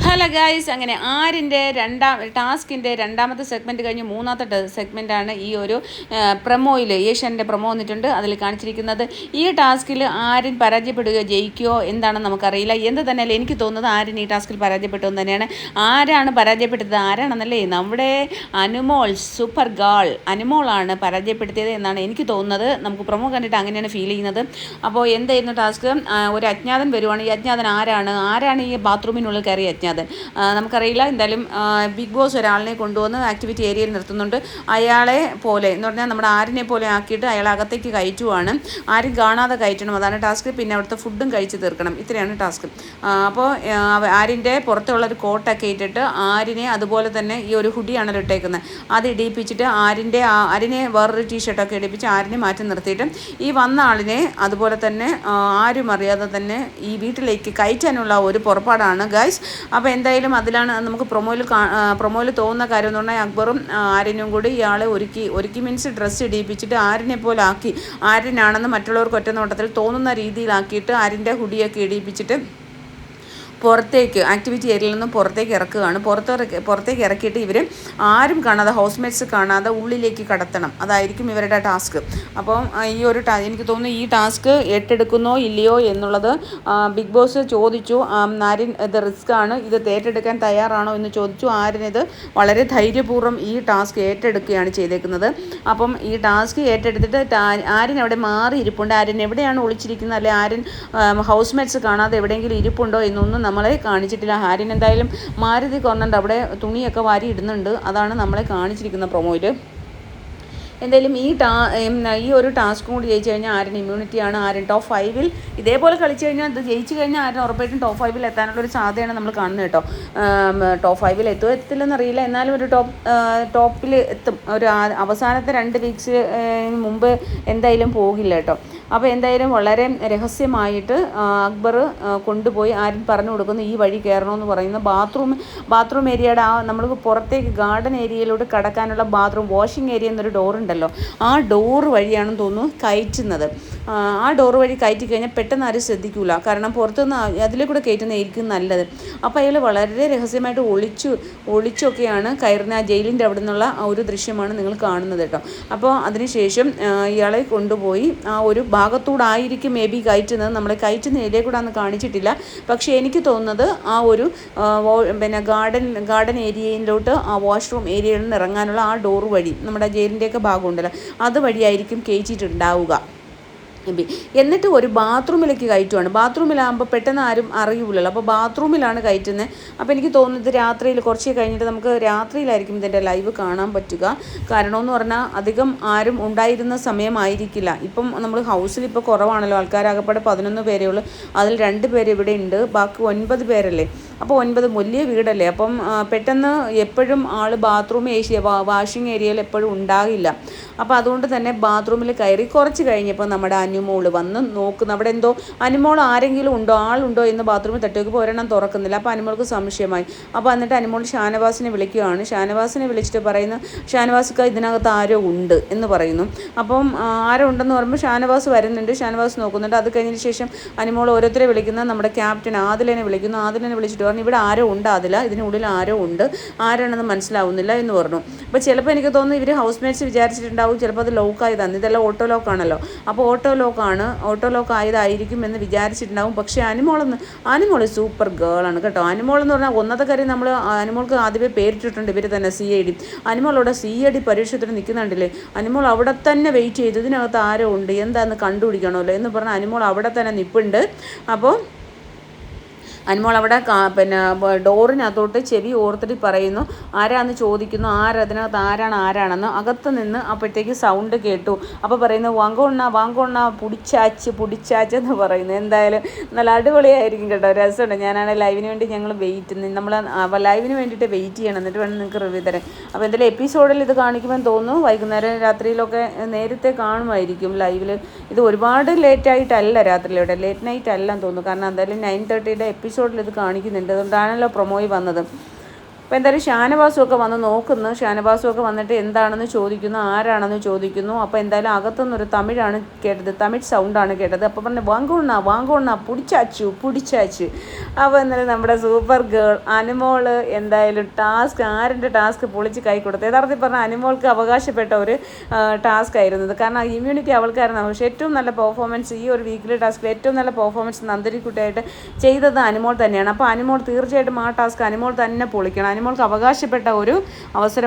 Hello guys, അങ്ങനെ ആരിൻ്റെ ടാസ്കിൻ്റെ രണ്ടാമത്തെ segment കഴിഞ്ഞ് മൂന്നാമത്തെ സെഗ്മെൻറ്റാണ് ഈ ഒരു പ്രൊമോയിൽ ഏഷ്യാൻ്റെ പ്രൊമോ വന്നിട്ടുണ്ട്. അതിൽ കാണിച്ചിരിക്കുന്നത് ഈ ടാസ്കിൽ ആര്യൻ പരാജയപ്പെടുകയോ ജയിക്കുകയോ എന്താണെന്ന് നമുക്കറിയില്ല. എന്ത് തന്നെയല്ല എനിക്ക് തോന്നുന്നത് ആര്യൻ ഈ ടാസ്കിൽ പരാജയപ്പെട്ടു എന്ന് തന്നെയാണ്. ആരാണ് പരാജയപ്പെട്ടത്, ആരാണെന്നല്ലേ, നമ്മുടെ അനുമോൾ, സൂപ്പർ ഗേൾ അനുമോളാണ് പരാജയപ്പെടുത്തിയത് എന്നാണ് എനിക്ക് തോന്നുന്നത്. നമുക്ക് പ്രൊമോ കണ്ടിട്ട് അങ്ങനെയാണ് ഫീൽ ചെയ്യുന്നത്. അപ്പോൾ എന്തായിരുന്നു ടാസ്ക്? ഒരു അജ്ഞാതൻ വരുവാണ്. ഈ അജ്ഞാതൻ ആരാണ് ഈ ബാത്റൂമിനുള്ളിൽ കയറിയ അജ്ഞാതൻ നമുക്കറിയില്ല. എന്തായാലും ബിഗ് ബോസ് ഒരാളിനെ കൊണ്ടുവന്ന് ആക്ടിവിറ്റി ഏരിയയിൽ നിർത്തുന്നുണ്ട്. അയാളെ പോലെ എന്ന് പറഞ്ഞാൽ നമ്മുടെ ആരിനെ പോലെ ആക്കിയിട്ട് അയാളെ അകത്തേക്ക് കയറ്റുവാണ്. ആരും കാണാതെ കയറ്റണം, അതാണ് ടാസ്ക്. പിന്നെ അവിടുത്തെ ഫുഡും കഴിച്ച് തീർക്കണം, ഇത്രയാണ് ടാസ്ക്. അപ്പോൾ ആരിൻ്റെ പുറത്തുള്ളൊരു കോട്ടൊക്കെ ഇട്ടിട്ട് ആരിനെ, അതുപോലെ തന്നെ ഈ ഒരു ഹുഡിയാണല്ലോ ഇട്ടേക്കുന്നത്, അത് ഇടിയിപ്പിച്ചിട്ട് ആരിനെ വേറൊരു ടീഷർട്ടൊക്കെ ഇടിപ്പിച്ച് ആരിനെ മാറ്റി നിർത്തിയിട്ട് ഈ വന്ന ആളിനെ അതുപോലെ തന്നെ ആരും അറിയാതെ തന്നെ ഈ വീട്ടിലേക്ക് കയറ്റാനുള്ള ഒരു പുറപ്പാടാണ് ഗൈസ്. അപ്പോൾ എന്തായാലും അതിലാണ് നമുക്ക് പ്രൊമോയിൽ തോന്നുന്ന കാര്യം എന്ന് പറഞ്ഞാൽ അക്ബറും ആര്യനും കൂടി ഇയാളെ ഒരുക്കി മീൻസ് ഡ്രസ്സ് ഇടിയിപ്പിച്ചിട്ട് ആരിനെ പോലെ ആക്കി, ആര്യനാണെന്ന് മറ്റുള്ളവർക്ക് ഒറ്റ നോട്ടത്തിൽ തോന്നുന്ന രീതിയിലാക്കിയിട്ട് ആരിൻ്റെ ഹുഡിയൊക്കെ ഇടിയിപ്പിച്ചിട്ട് പുറത്തേക്ക് ആക്ടിവിറ്റി ഏരിയയിൽ നിന്നും പുറത്തേക്ക് ഇറക്കുകയാണ്. പുറത്തേക്ക് ഇറക്കിയിട്ട് ഇവർ ആരും കാണാതെ, ഹൗസ്മേറ്റ്സ് കാണാതെ ഉള്ളിലേക്ക് കടത്തണം, അതായിരിക്കും ഇവരുടെ ടാസ്ക്. അപ്പം ഈ ഒരു എനിക്ക് തോന്നുന്നു ഈ ടാസ്ക് ഏറ്റെടുക്കുന്നോ ഇല്ലയോ എന്നുള്ളത് ബിഗ് ബോസ് ചോദിച്ചു. ആര്യൻ ഇത് റിസ്ക് ആണ്, ഇത് ഏറ്റെടുക്കാൻ തയ്യാറാണോ എന്ന് ചോദിച്ചു. ആര്യൻ ഇത് വളരെ ധൈര്യപൂർവ്വം ഈ ടാസ്ക് ഏറ്റെടുക്കുകയാണ് ചെയ്തേക്കുന്നത്. അപ്പം ഈ ടാസ്ക് ഏറ്റെടുത്തിട്ട് ആര്യൻ അവിടെ മാറി ഇരിപ്പുണ്ട്. ആര്യൻ എവിടെയാണ് ഒളിച്ചിരിക്കുന്നത്, അല്ലെ ആര്യൻ ഹൗസ്മേറ്റ്സ് കാണാതെ എവിടെയെങ്കിലും ഇരിപ്പുണ്ടോ എന്നൊന്നും നമ്മളെ കാണിച്ചിട്ടില്ല. ആര്യൻ എന്തായാലും മാരുതി കോർണറിൻ്റെ അവിടെ തുണിയൊക്കെ വാരി ഇടുന്നുണ്ട്, അതാണ് നമ്മളെ കാണിച്ചിരിക്കുന്ന പ്രൊമോയിൽ. എന്തായാലും ഈ ഒരു ടാസ്കും കൂടി ജയിച്ചു കഴിഞ്ഞാൽ ആര്യൻ ഇമ്മ്യൂണിറ്റിയാണ്. ആര്യൻ ടോപ്പ് 5-ൽ ഇതേപോലെ കളിച്ചു കഴിഞ്ഞാൽ, ഇത് ജയിച്ചു കഴിഞ്ഞാൽ ആര്യൻ ഉറപ്പായിട്ടും ടോപ്പ് 5-ൽ എത്താനുള്ളൊരു സാധ്യതയാണ് നമ്മൾ കാണുന്നത് കേട്ടോ. ടോപ്പ് 5-ൽ എത്തില്ലെന്നറിയില്ല, എന്നാലും ഒരു ടോപ്പിൽ എത്തും. ഒരു അവസാനത്തെ 2 വീക്സ് മുമ്പ് എന്തായാലും പോകില്ല കേട്ടോ. അപ്പോൾ എന്തായാലും വളരെ രഹസ്യമായിട്ട് അക്ബർ കൊണ്ടുപോയി ആര്യൻ പറഞ്ഞു കൊടുക്കുന്നു ഈ വഴി കയറണമെന്ന് പറയുന്ന ബാത്റൂം ഏരിയയുടെ നമ്മൾക്ക് പുറത്തേക്ക് ഗാർഡൻ ഏരിയയിലൂടെ കടക്കാനുള്ള വാഷിംഗ് ഏരിയ എന്നൊരു ഡോറുണ്ടല്ലോ, ആ ഡോറ് വഴിയാണെന്ന് തോന്നുന്നു കയറ്റുന്നത്. ആ ഡോറ് വഴി കയറ്റി കഴിഞ്ഞാൽ പെട്ടെന്ന് ആരും ശ്രദ്ധിക്കില്ല, കാരണം പുറത്തുനിന്ന് അതിലെ കൂടെ കയറ്റുന്നതായിരിക്കും നല്ലത്. അപ്പോൾ അയാൾ വളരെ രഹസ്യമായിട്ട് ഒളിച്ചൊക്കെയാണ് കയറുന്ന. ആ ജയിലിൻ്റെ അവിടെ നിന്നുള്ള ആ ഒരു ദൃശ്യമാണ് നിങ്ങൾ കാണുന്നത് കേട്ടോ. അപ്പോൾ അതിനുശേഷം ഇയാളെ കൊണ്ടുപോയി ആ ഒരു ഭാഗത്തൂടായിരിക്കും മേ ബി കയറ്റുന്നത്. നമ്മളെ കയറ്റുന്ന ഏരിയ കൂടെ അന്ന് കാണിച്ചിട്ടില്ല. പക്ഷേ എനിക്ക് തോന്നുന്നത് ആ ഒരു പിന്നെ ഗാർഡൻ ഏരിയയിലോട്ട് ആ വാഷ്റൂം ഏരിയയിൽ നിന്ന് ഇറങ്ങാനുള്ള ആ ഡോറ് വഴി, നമ്മുടെ ജയിലിൻ്റെയൊക്കെ ഭാഗമുണ്ടല്ലോ, അതുവഴിയായിരിക്കും കയറ്റിയിട്ടുണ്ടാവുക. എന്നിട്ട് ഒരു ബാത്റൂമിലേക്ക് കയറ്റുവാണ്. ബാത്റൂമിലാകുമ്പോൾ പെട്ടെന്ന് ആരും അറിയില്ലല്ലോ, അപ്പോൾ ബാത്റൂമിലാണ് കയറ്റുന്നത്. അപ്പോൾ എനിക്ക് തോന്നുന്നത് രാത്രിയിൽ കുറച്ച് കഴിഞ്ഞിട്ട് നമുക്ക് രാത്രിയിലായിരിക്കും ഇതിൻ്റെ ലൈവ് കാണാൻ പറ്റുക. കാരണമെന്ന് പറഞ്ഞാൽ അധികം ആരും ഉണ്ടായിരുന്ന സമയമായിരിക്കില്ല. ഇപ്പം നമ്മൾ ഹൗസിൽ ഇപ്പോൾ കുറവാണല്ലോ, ആൾക്കാരാകപ്പാടെ 11 പേരേ ഉള്ളൂ. അതിൽ 2 പേര് ഇവിടെ ഉണ്ട്, ബാക്കി 9 പേരല്ലേ. അപ്പോൾ 9 വലിയ വീടല്ലേ, അപ്പം പെട്ടെന്ന് എപ്പോഴും ആൾ വാഷിംഗ് ഏരിയയിൽ എപ്പോഴും ഉണ്ടാകില്ല. അപ്പോൾ അതുകൊണ്ട് തന്നെ ബാത്റൂമിൽ കയറി കുറച്ച് കഴിഞ്ഞപ്പോൾ നമ്മുടെ അനുമോൾ വന്ന് നോക്കുന്നു. അവിടെ എന്തോ അനുമോൾ ആരെങ്കിലും ആളുണ്ടോ എന്ന് ബാത്റൂമിൽ തട്ടിയൊക്കെ ഒരെണ്ണം തുറക്കുന്നില്ല. അപ്പോൾ അനുമോൾക്ക് സംശയമായി. അപ്പോൾ എന്നിട്ട് അനുമോൾ ഷാനവാസിനെ വിളിക്കുകയാണ്. ഷാനവാസിനെ വിളിച്ചിട്ട് പറയുന്നു, ഷാനവാസ്ക്ക് ഇതിനകത്ത് ആരോ ഉണ്ട് എന്ന് പറയുന്നു. അപ്പം ആരോ ഉണ്ടെന്ന് പറയുമ്പോൾ ഷാനവാസ് വരുന്നുണ്ട്, ഷാനവാസ് നോക്കുന്നുണ്ട്. അത് കഴിഞ്ഞതിന് ശേഷം അനുമോൾ ഓരോരുത്തരെ വിളിക്കുന്ന നമ്മുടെ ക്യാപ്റ്റൻ ആദിലിനെ വിളിക്കുന്നു. ആദിലിനെ വിളിച്ചിട്ട് പറഞ്ഞു ഇവിടെ ആരോ ഉണ്ട്, ഇതിനുള്ളിൽ ആരോ ഉണ്ട്, ആരാണെന്ന് മനസ്സിലാവുന്നില്ല എന്ന് പറഞ്ഞു. അപ്പോൾ ചിലപ്പോൾ എനിക്ക് തോന്നുന്നു ഇവർ ഹൗസ്മേറ്റ്സ് വിചാരിച്ചിട്ടുണ്ടാവും ചിലപ്പോൾ അത് ലോക്കായതാണ്. ഇതെല്ലാം ഓട്ടോ ലോക്കാണല്ലോ, അപ്പോൾ ഓട്ടോ ലോക്ക് ആയതായിരിക്കും എന്ന് വിചാരിച്ചിട്ടുണ്ടാവും. പക്ഷേ അനുമോൾ സൂപ്പർ ഗേളാണ് കേട്ടോ. അനുമോൾ എന്ന് പറഞ്ഞാൽ ഒന്നത്തെ കാര്യം, നമ്മൾ അനുമോൾക്ക് ആദ്യമേ പേരിട്ടിട്ടുണ്ട് ഇവർ തന്നെ, CID. അനുമോളവിടെ CID പരീക്ഷത്തിന് നിൽക്കുന്നുണ്ടല്ലേ, അനുമോൾ അവിടെ തന്നെ വെയിറ്റ് ചെയ്തു, ഇതിനകത്ത് ആരോ ഉണ്ട്, എന്താണെന്ന് കണ്ടുപിടിക്കണമല്ലോ എന്ന് പറഞ്ഞാൽ അനുമോൾ അവിടെ തന്നെ നിൽപ്പുണ്ട്. അപ്പോൾ അനുമോൾ അവിടെ പിന്നെ ഡോറിനകത്തോട്ട് ചെവി ഓർത്തിട്ട് പറയുന്നു, ആരാന്ന് ചോദിക്കുന്നു, ആരാണെന്ന്. അകത്ത് നിന്ന് അപ്പോഴത്തേക്ക് സൗണ്ട് കേട്ടു. അപ്പോൾ പറയുന്നു വാങ്കോണ്ണ പുടിച്ചാച്ചെന്ന് പറയുന്നു. എന്തായാലും നല്ല അടിപൊളിയായിരിക്കും കേട്ടോ, രസമുണ്ട്. ഞാനാണ് ലൈവിന് വേണ്ടി നമ്മൾ ലൈവിന് വേണ്ടിയിട്ട് വെയിറ്റ് ചെയ്യണം, എന്നിട്ട് വേണം നിങ്ങൾക്ക് റിവ്യൂ തരാൻ. അപ്പോൾ എന്തായാലും എപ്പിസോഡിൽ ഇത് കാണിക്കുമെന്ന് തോന്നുന്നു. വൈകുന്നേരം രാത്രിയിലൊക്കെ നേരത്തെ കാണുമായിരിക്കും ലൈവിൽ. ഇത് ഒരുപാട് ലേറ്റായിട്ടല്ല, രാത്രിയിലൂടെ ലേറ്റ് നൈറ്റ് അല്ലെന്ന് തോന്നുന്നു. കാരണം എന്തായാലും 9:30 എപ്പിസോഡിൽ ഇത് കാണിക്കുന്നുണ്ട്, അതുകൊണ്ടാണല്ലോ പ്രൊമോയിൽ വന്നത്. അപ്പോൾ എന്തായാലും ഷാനവാസും ഒക്കെ വന്ന് നോക്കുന്നു. ഷാനവാസും ഒക്കെ വന്നിട്ട് എന്താണെന്ന് ചോദിക്കുന്നു, ആരാണെന്ന് ചോദിക്കുന്നു. അപ്പോൾ എന്തായാലും അകത്തുനിന്നൊരു തമിഴാണ് കേട്ടത്, തമിഴ് സൗണ്ടാണ് കേട്ടത്. അപ്പോൾ പറഞ്ഞു വാങ്ങോണ്ണ പിടിച്ചാച്ചു. അപ്പോൾ എന്നാലും നമ്മുടെ സൂപ്പർ ഗേൾ അനുമോള് എന്തായാലും ആരിൻ്റെ ടാസ്ക് പൊളിച്ച് കൈ കൊടുത്തു. യഥാർത്ഥത്തിൽ പറഞ്ഞാൽ അനുമോൾക്ക് അവകാശപ്പെട്ട ഒരു ടാസ്ക് ആയിരുന്നത്. കാരണം ഇമ്മ്യൂണിറ്റി അവൾക്കായിരുന്നു. പക്ഷേ ഏറ്റവും നല്ല പെർഫോമൻസ് ഈ ഒരു വീക്കിലി ടാസ്കിൽ ഏറ്റവും നല്ല പെർഫോമൻസ് നന്ദിനിക്കുട്ടിയായിട്ട് ചെയ്തത് അനുമോൾ തന്നെയാണ്. അപ്പോൾ അനുമോൾ തീർച്ചയായിട്ടും ആ ടാസ്ക് അനുമോൾ തന്നെ പൊളിക്കണം. അനുമോൾക്ക് അവകാശപ്പെട്ട ഒരു അവസരം